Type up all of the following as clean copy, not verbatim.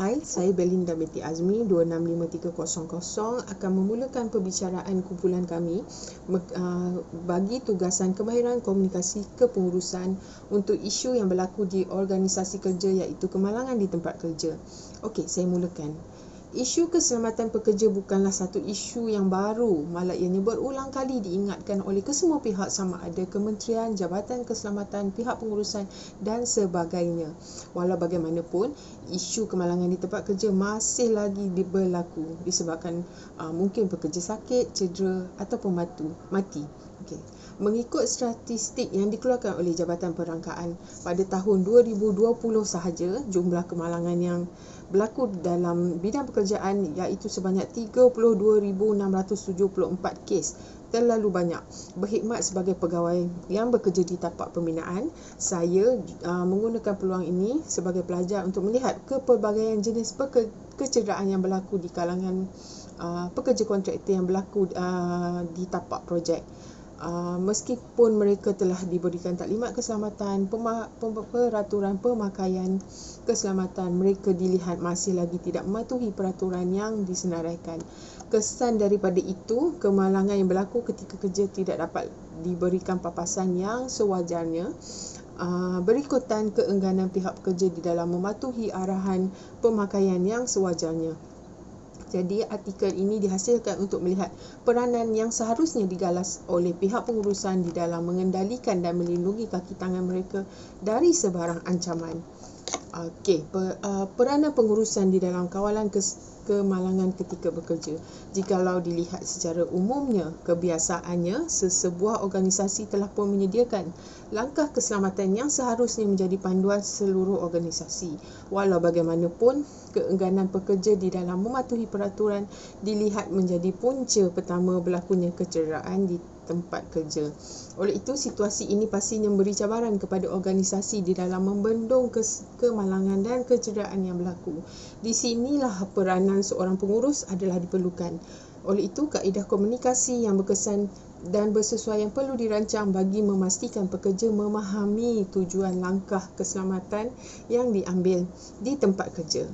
Hai, saya Belinda binti Azmi 265300 akan memulakan perbicaraan kumpulan kami bagi tugasan kemahiran komunikasi kepengurusan untuk isu yang berlaku di organisasi kerja iaitu kemalangan di tempat kerja. Okey, saya mulakan. Isu keselamatan pekerja bukanlah satu isu yang baru, malah ianya berulang kali diingatkan oleh kesemua pihak sama ada kementerian, jabatan keselamatan, pihak pengurusan dan sebagainya. Walau bagaimanapun, isu kemalangan di tempat kerja masih lagi berlaku disebabkan mungkin pekerja sakit, cedera ataupun mati. Okay. Mengikut statistik yang dikeluarkan oleh Jabatan Perangkaan, pada tahun 2020 sahaja, jumlah kemalangan yang berlaku dalam bidang pekerjaan iaitu sebanyak 32,674 kes. Terlalu banyak. Berkhidmat sebagai pegawai yang bekerja di tapak pembinaan, saya menggunakan peluang ini sebagai pelajar untuk melihat kepelbagaian jenis kecederaan yang berlaku di kalangan pekerja kontraktor yang berlaku di tapak projek. Meskipun mereka telah diberikan taklimat keselamatan, peraturan pemakaian keselamatan, mereka dilihat masih lagi tidak mematuhi peraturan yang disenaraikan. Kesan daripada itu, kemalangan yang berlaku ketika kerja tidak dapat diberikan papasan yang sewajarnya, berikutan keengganan pihak pekerja di dalam mematuhi arahan pemakaian yang sewajarnya. Jadi, artikel ini dihasilkan untuk melihat peranan yang seharusnya digalas oleh pihak pengurusan di dalam mengendalikan dan melindungi kaki tangan mereka dari sebarang ancaman. Okey, peranan pengurusan di dalam kawalan kemalangan ketika bekerja. Jikalau dilihat secara umumnya, kebiasaannya sesebuah organisasi telah pun menyediakan langkah keselamatan yang seharusnya menjadi panduan seluruh organisasi. Walau bagaimanapun, keengganan pekerja di dalam mematuhi peraturan dilihat menjadi punca pertama berlakunya kecederaan di tempat kerja. Oleh itu, situasi ini pastinya memberi cabaran kepada organisasi di dalam membendung kemalangan dan kecederaan yang berlaku. Di sinilah peranan seorang pengurus adalah diperlukan. Oleh itu, kaedah komunikasi yang berkesan dan bersesuaian perlu dirancang bagi memastikan pekerja memahami tujuan langkah keselamatan yang diambil di tempat kerja.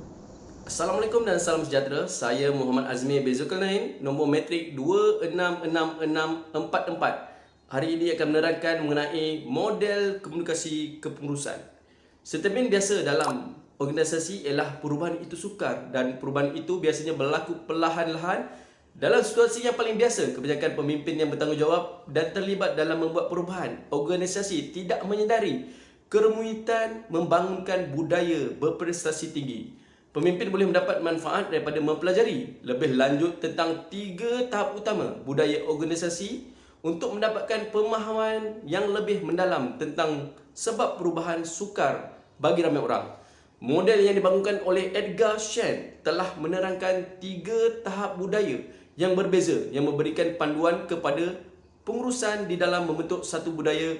Assalamualaikum dan salam sejahtera. Saya Muhammad Azmi bin Zulkarnain, nombor metrik 266644. Hari ini akan menerangkan mengenai model komunikasi kepengurusan. Setermin biasa dalam organisasi ialah perubahan itu sukar dan perubahan itu biasanya berlaku perlahan-lahan. Dalam situasi yang paling biasa, kebijakan pemimpin yang bertanggungjawab dan terlibat dalam membuat perubahan, organisasi tidak menyedari kerumitan membangunkan budaya berprestasi tinggi. Pemimpin boleh mendapat manfaat daripada mempelajari lebih lanjut tentang 3 tahap utama budaya organisasi untuk mendapatkan pemahaman yang lebih mendalam tentang sebab perubahan sukar bagi ramai orang. Model yang dibangunkan oleh Edgar Schein telah menerangkan 3 tahap budaya yang berbeza yang memberikan panduan kepada pengurusan di dalam membentuk satu budaya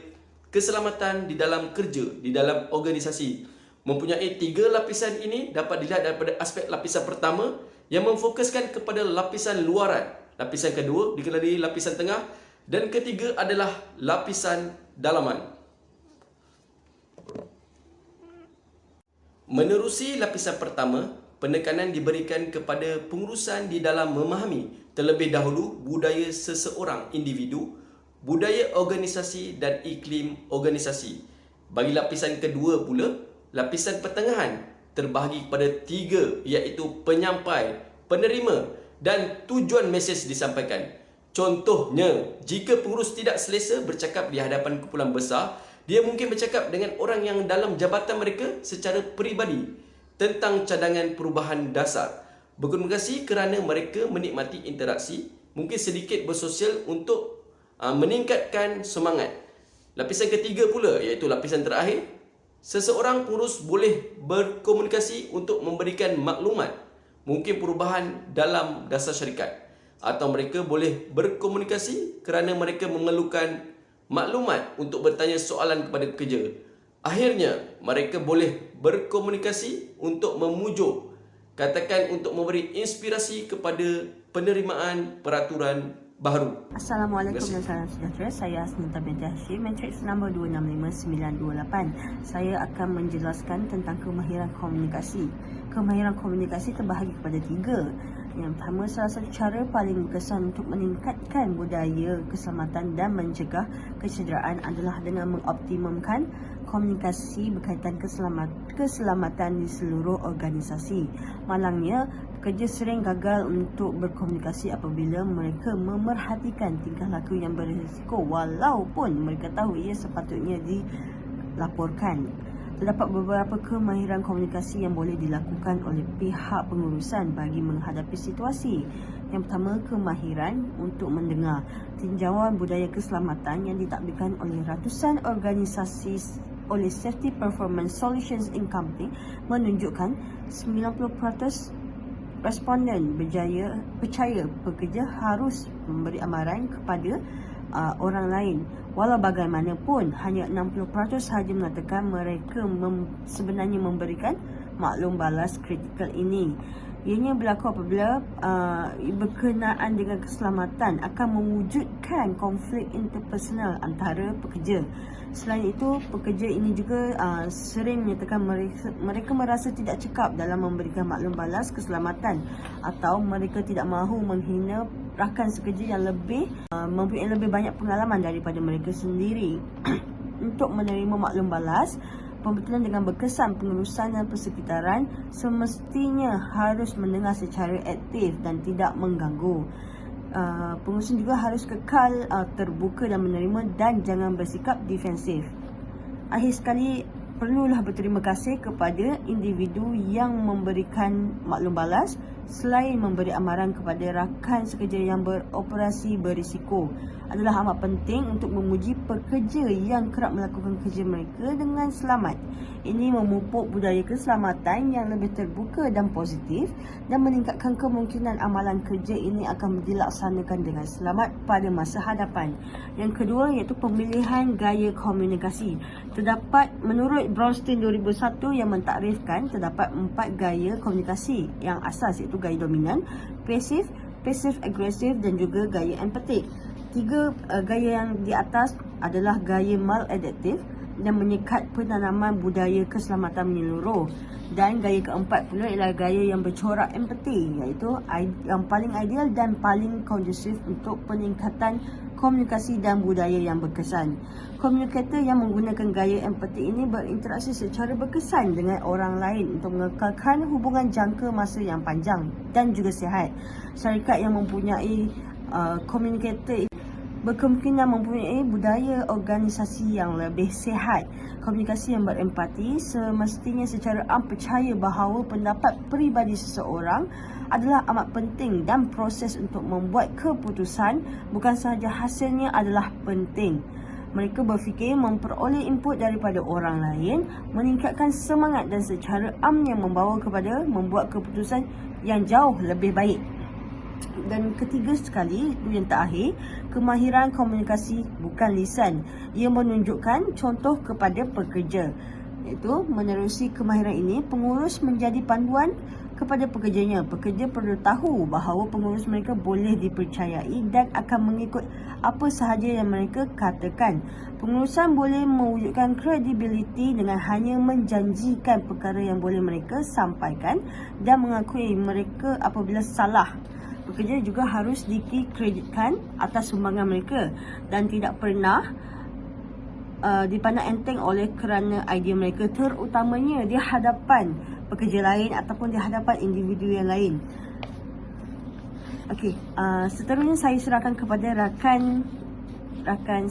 keselamatan di dalam kerja, di dalam organisasi. Mempunyai 3 lapisan ini dapat dilihat daripada aspek lapisan pertama yang memfokuskan kepada lapisan luaran. Lapisan kedua dikenali lapisan tengah dan ketiga adalah lapisan dalaman. Menerusi lapisan pertama, penekanan diberikan kepada pengurusan di dalam memahami terlebih dahulu budaya seseorang individu, budaya organisasi dan iklim organisasi. Bagi lapisan kedua pula, lapisan pertengahan terbahagi kepada 3 iaitu penyampai, penerima dan tujuan mesej disampaikan. Contohnya, jika pengurus tidak selesa bercakap di hadapan kumpulan besar, dia mungkin bercakap dengan orang yang dalam jabatan mereka secara peribadi tentang cadangan perubahan dasar. Berkomunikasi kerana mereka menikmati interaksi, mungkin sedikit bersosial untuk meningkatkan semangat. Lapisan ketiga pula iaitu lapisan terakhir, seseorang pengurus boleh berkomunikasi untuk memberikan maklumat, mungkin perubahan dalam dasar syarikat, atau mereka boleh berkomunikasi kerana mereka memerlukan maklumat untuk bertanya soalan kepada pekerja. Akhirnya, mereka boleh berkomunikasi untuk memujuk, katakan untuk memberi inspirasi kepada penerimaan peraturan baru. Assalamualaikum Terima dan salam sejahtera. Saya Asminta binti Hashim, matriks nombor 265928. Saya akan menjelaskan tentang kemahiran komunikasi. Kemahiran komunikasi terbahagi kepada 3. Yang pertama, salah satu cara paling berkesan untuk meningkatkan budaya keselamatan dan mencegah kecederaan adalah dengan mengoptimumkan komunikasi berkaitan keselamatan di seluruh organisasi. Malangnya, pekerja sering gagal untuk berkomunikasi apabila mereka memerhatikan tingkah laku yang berisiko walaupun mereka tahu ia sepatutnya dilaporkan. Terdapat beberapa kemahiran komunikasi yang boleh dilakukan oleh pihak pengurusan bagi menghadapi situasi. Yang pertama, kemahiran untuk mendengar. Tinjauan budaya keselamatan yang ditadbirkan oleh ratusan organisasi oleh Safety Performance Solutions Inc. menunjukkan 90% responden percaya pekerja harus memberi amaran kepada orang lain. Walau bagaimanapun, hanya 60% sahaja mengatakan mereka sebenarnya memberikan maklum balas kritikal ini. Ianya berlaku apabila berkenaan dengan keselamatan akan mewujudkan konflik interpersonal antara pekerja. Selain itu, pekerja ini juga sering menyatakan mereka merasa tidak cekap dalam memberikan maklum balas keselamatan atau mereka tidak mahu menghina rakan sekerja yang mempunyai lebih banyak pengalaman daripada mereka sendiri. Untuk menerima maklum balas, pembetilan dengan berkesan pengurusan dan persekitaran semestinya harus mendengar secara aktif dan tidak mengganggu. Pengurusan juga harus kekal terbuka dan menerima dan jangan bersikap defensif. Akhir sekali, perlulah berterima kasih kepada individu yang memberikan maklum balas selain memberi amaran kepada rakan sekerja yang beroperasi berisiko. Adalah amat penting untuk memuji pekerja yang kerap melakukan kerja mereka dengan selamat. Ini memupuk budaya keselamatan yang lebih terbuka dan positif dan meningkatkan kemungkinan amalan kerja ini akan dilaksanakan dengan selamat pada masa hadapan. Yang kedua, iaitu pemilihan gaya komunikasi. Menurut Brownstein 2001 yang mentakrifkan, terdapat 4 gaya komunikasi yang asas, iaitu gaya dominan, pasif, agresif dan juga gaya empatik. 3 gaya yang di atas adalah gaya maladaptif dan menyekat penanaman budaya keselamatan menyeluruh. Dan gaya keempat pula ialah gaya yang bercorak empati, iaitu yang paling ideal dan paling kondusif untuk peningkatan komunikasi dan budaya yang berkesan. Komunikator yang menggunakan gaya empati ini berinteraksi secara berkesan dengan orang lain untuk mengekalkan hubungan jangka masa yang panjang dan juga sihat. Syarikat yang mempunyai komunikator berkemungkinan mempunyai budaya organisasi yang lebih sihat. Komunikasi yang berempati semestinya secara percaya bahawa pendapat peribadi seseorang adalah amat penting dan proses untuk membuat keputusan bukan sahaja hasilnya adalah penting. Mereka berfikir memperoleh input daripada orang lain, meningkatkan semangat dan secara amnya membawa kepada membuat keputusan yang jauh lebih baik. Dan ketiga sekali, itu yang terakhir, kemahiran komunikasi bukan lisan. Ia menunjukkan contoh kepada pekerja. Iaitu, menerusi kemahiran ini, pengurus menjadi panduan kepada pekerjanya. Pekerja perlu tahu bahawa pengurus mereka boleh dipercayai dan akan mengikut apa sahaja yang mereka katakan. Pengurusan boleh mewujudkan kredibiliti dengan hanya menjanjikan perkara yang boleh mereka sampaikan dan mengakui mereka apabila salah. Pekerja juga harus dikreditkan atas sumbangan mereka dan tidak pernah dipandang enteng oleh kerana idea mereka, terutamanya di hadapan pekerja lain ataupun di hadapan individu yang lain. Okey, seterusnya saya serahkan kepada rakan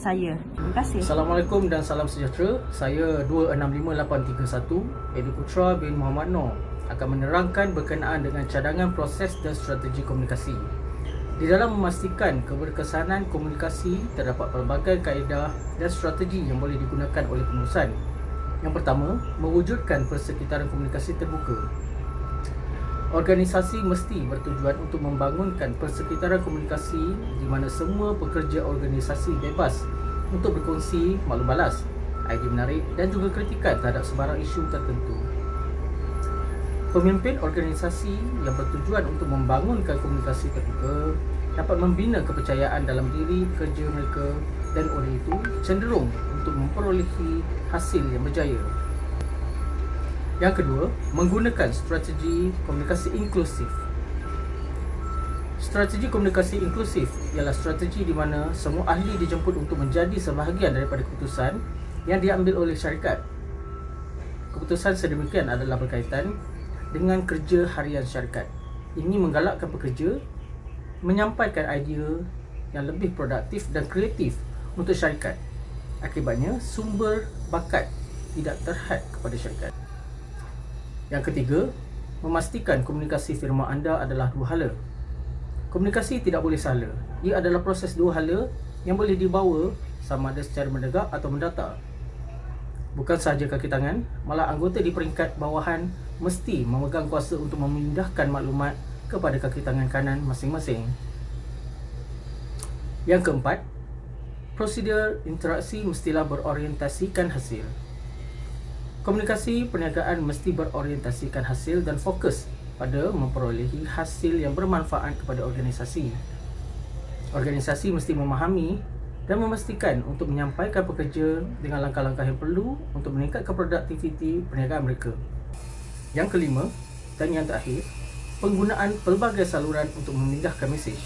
saya. Terima kasih. Assalamualaikum dan salam sejahtera. Saya 265831 Edi Putra bin Muhammad Noor akan menerangkan berkenaan dengan cadangan proses dan strategi komunikasi. Di dalam memastikan keberkesanan komunikasi, terdapat pelbagai kaedah dan strategi yang boleh digunakan oleh pengurusan. Yang pertama, mewujudkan persekitaran komunikasi terbuka. Organisasi mesti bertujuan untuk membangunkan persekitaran komunikasi di mana semua pekerja organisasi bebas untuk berkongsi maklum balas, idea menarik dan juga kritikan terhadap sebarang isu tertentu. Pemimpin organisasi yang bertujuan untuk membangunkan komunikasi terbuka dapat membina kepercayaan dalam diri kerja mereka dan oleh itu cenderung untuk memperolehi hasil yang berjaya. Yang kedua, menggunakan strategi komunikasi inklusif. Strategi komunikasi inklusif ialah strategi di mana semua ahli dijemput untuk menjadi sebahagian daripada keputusan yang diambil oleh syarikat. Keputusan sedemikian adalah berkaitan dengan kerja harian syarikat. Ini menggalakkan pekerja menyampaikan idea yang lebih produktif dan kreatif untuk syarikat. Akibatnya, sumber bakat tidak terhad kepada syarikat. Yang ketiga, memastikan komunikasi firma anda adalah dua hala. Komunikasi tidak boleh salah. Ia adalah proses dua hala yang boleh dibawa sama ada secara menegak atau mendata. Bukan sahaja kaki tangan, malah anggota di peringkat bawahan mesti memegang kuasa untuk memindahkan maklumat kepada kaki tangan kanan masing-masing. Yang keempat, prosedur interaksi mestilah berorientasikan hasil. Komunikasi perniagaan mesti berorientasikan hasil dan fokus pada memperolehi hasil yang bermanfaat kepada organisasi. Organisasi mesti memahami dan memastikan untuk menyampaikan pekerja dengan langkah-langkah yang perlu untuk meningkatkan produktiviti perniagaan mereka. Yang kelima dan yang terakhir, penggunaan pelbagai saluran untuk memindahkan mesej.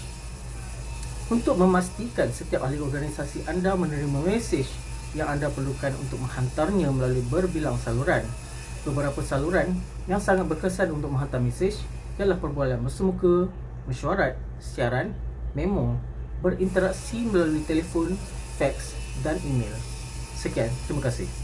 Untuk memastikan setiap ahli organisasi anda menerima mesej yang anda perlukan untuk menghantarnya melalui berbilang saluran. Beberapa saluran yang sangat berkesan untuk menghantar mesej ialah perbualan bersemuka, mesyuarat, siaran, memo, berinteraksi melalui telefon, fax dan email. Sekian, terima kasih.